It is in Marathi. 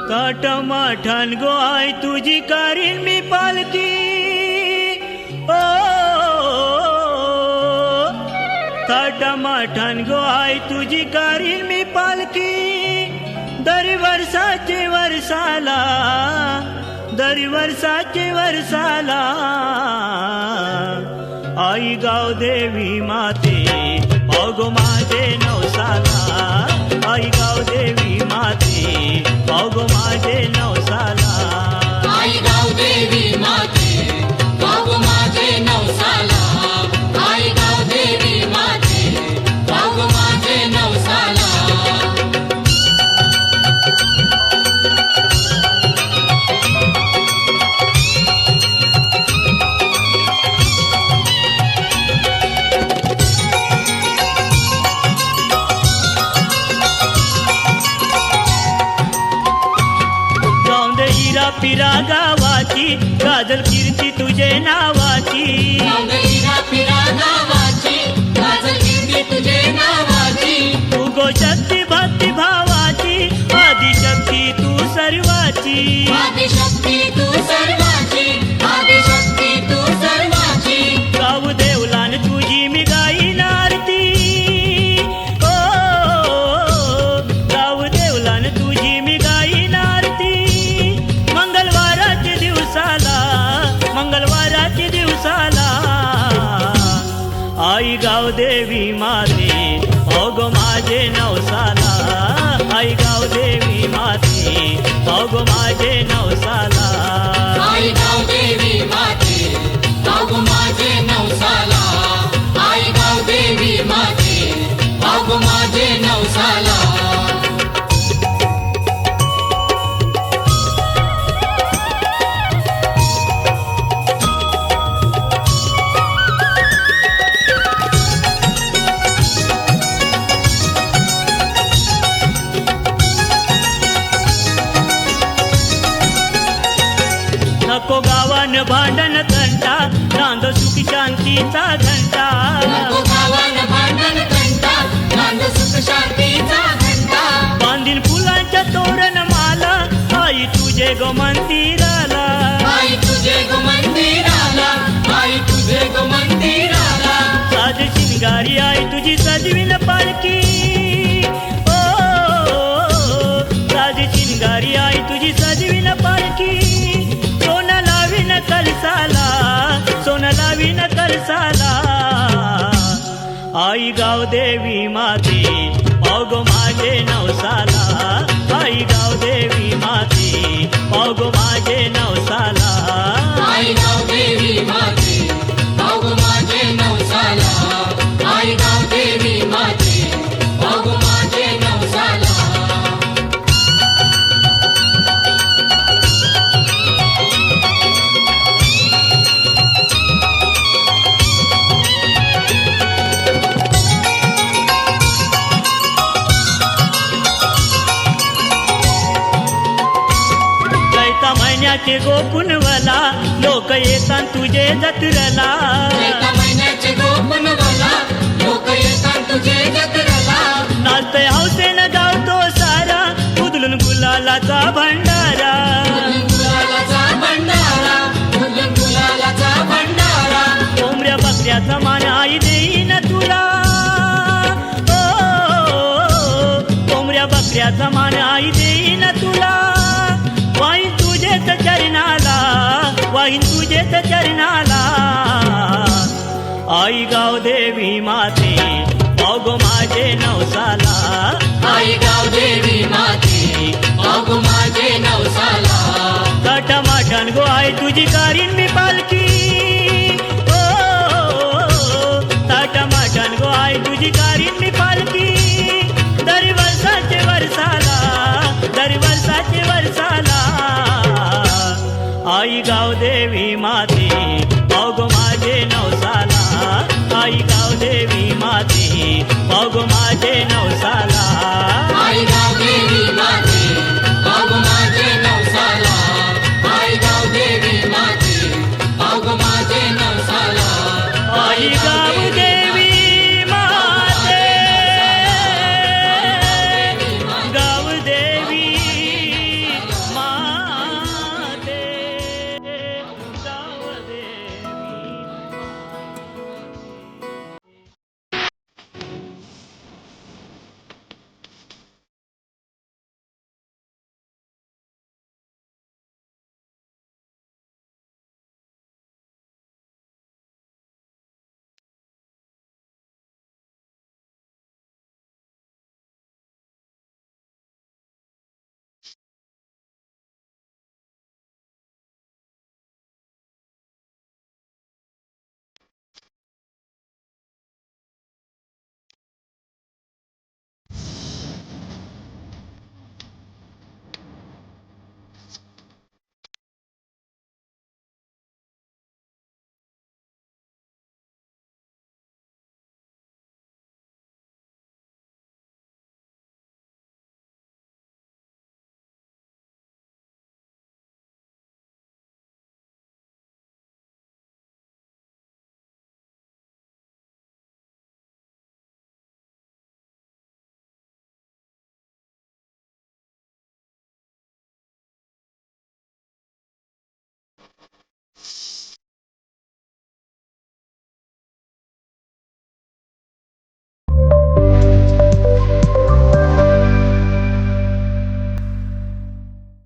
ताटमाठान गो आई तुझी कारीन मी पालकी ओ ताटमाठान गो आई तुझी कारीन मी पालकी दरी वर्षाचे वर्षाला दरी वर्षाचे वर्षाला आई गाव देवी माते अगो माझे नवसाला आई गाव देवी माते अगो माझे नवसाला आई गाव देवी माते अगो माझे नवसाला आई गाव देवी माते अगो माझे नवसाला पिरा गावाची गाजल कीर्ती तुझे नावाची पिरा गावाची गाजल कीर्ती तुझे नावाची तू गो शक्ती भक्ती भावाची आदिशक्ती तू सर्वाची आदिशक्ती तू सर्वाची आदिशक्ती तू सर्वाची गाव देवलान तुझी मी गाईन आरती ओ गाव देवलान तुझी मी गाईन आरती मंगळवाराच्या दिवसाला आई गाव देवी माते अगो माझे नवसाला आई गाव देवी माते अगो माझे नवसाला आई गाव देवी माते अगो माझे नवसाला आई गाव देवी माते अगो माझे नवसाला नको गावान भांडण घंटा नांद सुख शांतीचा घंटा नको गावान भांडण घंटा नांद सुख शांतीचा घंटा बांधील फुलांच्या तोरण माला आई तुझे गो मंदिराला आई तुझे गो मंदिराला आई तुझे गो मंदिराला साज शिंगारी आई तुझी सजविन पालकी ओ साज शिंगारी आई तुझी सजविन पालकी कलसाला सोनं लावीन कलसाला आई गाव देवी माते अगो माझे नवसाला आई गाव देवी माते अगो माझे नवसाला आई गाव देवी माते अगो माझे नवसाला आई गाव देवी माते अगो माझे नवसाला महिन्याचे गोकुणवला लोक येतात तुझे जत्रला महिन्याचे गोकुणवला लोक येतात तुझे जत्रला नाचतय हौसेन गावतो सारा उदलून गुलालाचा भंडारा गुलालाचा भंडारा गुलालाचा भंडारा कोंबड्या बकऱ्याचा मान आई देईन तुला ओ कोंबड्या बकऱ्याचा मान आई देईन तुला वाईन तुझेच चरणाला वाईन तुझेच चरणाला आई गाव देवी माते अगो माझे नवसाला आई गाव देवी माते अगो माझे नवसाला ताटमाठान गो आई तुझी कारीन मी पालकी ओ ताटमाठान गो आई तुझी कारीन मी पालकी दरी वर्षाचे वर्षाला दरी वर्षाचे वर्षाला आई गाव देवी माते अगो माझे नवसाला आई गाव देवी माते अगो माझे